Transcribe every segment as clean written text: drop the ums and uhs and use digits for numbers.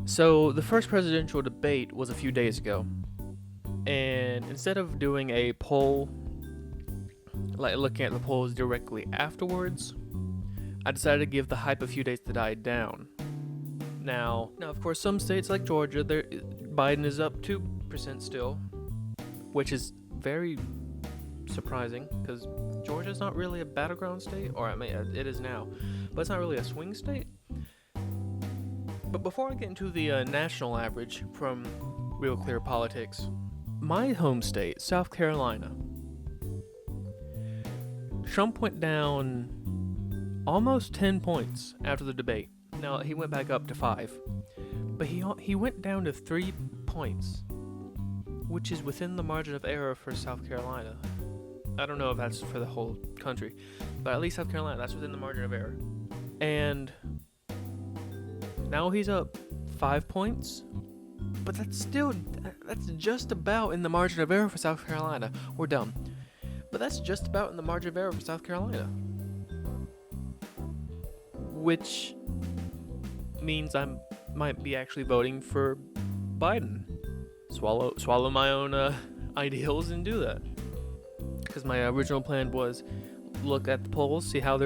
So the first presidential debate was a few days ago, and instead of doing a poll, like looking at the polls directly afterwards, I decided to give the hype a few days to die down. Now, of course, some states like Georgia, Biden is up 2% still, which is very surprising because Georgia's not really a battleground state, or I mean, it is now, but it's not really a swing state. But before I get into the national average from Real Clear Politics, my home state, South Carolina, Trump went down almost 10 points after the debate. Now, he went back up to 5, but he went down to 3 points, which is within the margin of error for South Carolina. I don't know if that's for the whole country, but at least South Carolina, that's within the margin of error. And now he's up 5 points, but that's just about in the margin of error for South Carolina. We're dumb. But that's just about in the margin of error for South Carolina. Which means I might be actually voting for Biden. Swallow my own ideals and do that. Because my original plan was look at the polls, see how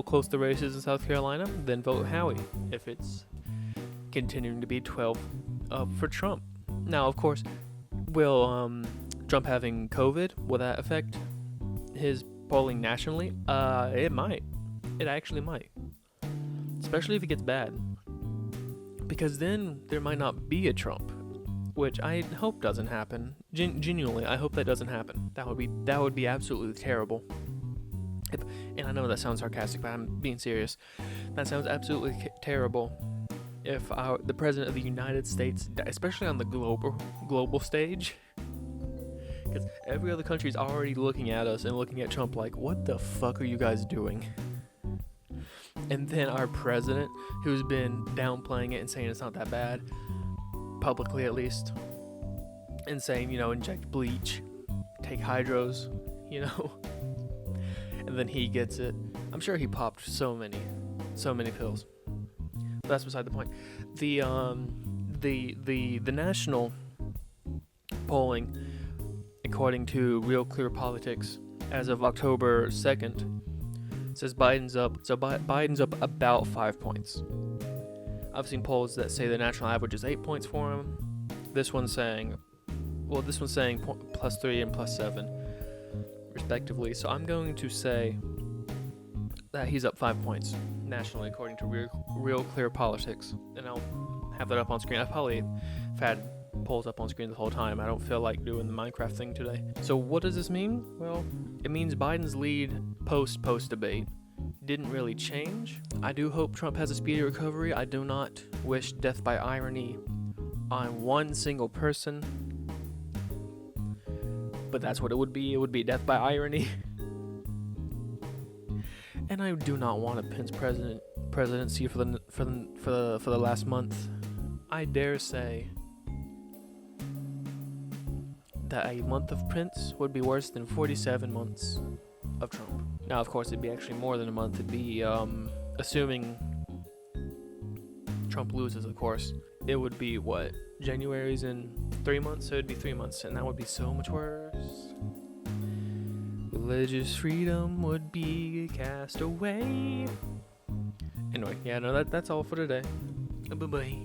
close the race is in South Carolina, then vote Howie if it's continuing to be 12 for Trump. Now, of course, will Trump having COVID, will that affect his polling nationally? It might. It actually might. Especially if it gets bad. Because then there might not be a Trump, which I hope doesn't happen. Genuinely, I hope that doesn't happen. That would be absolutely terrible. And I know that sounds sarcastic, but I'm being serious. That sounds absolutely terrible if the president of the United States, especially on the global stage, because every other country is already looking at us and looking at Trump like, what the fuck are you guys doing? And then our president, who's been downplaying it and saying it's not that bad, publicly at least, and saying, inject bleach, take hydros, and then he gets it. I'm sure he popped so many pills. But that's beside the point. The national polling, according to Real Clear Politics, as of October 2nd, says Biden's up. So Biden's up about 5 points. I've seen polls that say the national average is 8 points for him. This one's saying +3 and +7, respectively. So I'm going to say that he's up 5 points nationally, according to Real Clear Politics. And I'll have that up on screen. I've probably had polls up on screen the whole time. I don't feel like doing the Minecraft thing today. So what does this mean? Well, it means Biden's lead post-debate didn't really change. I do hope Trump has a speedy recovery. I do not wish death by irony on one single person. But that's what it would be. It would be death by irony. And I do not want a Pence presidency for the last month. I dare say that a month of Pence would be worse than 47 months of Trump. Now, of course, it'd be actually more than a month. It'd be, assuming Trump loses, of course, it would be, January's in 3 months? So it'd be 3 months, and that would be so much worse. Religious freedom would be cast away. Anyway, that's all for today. Bye-bye.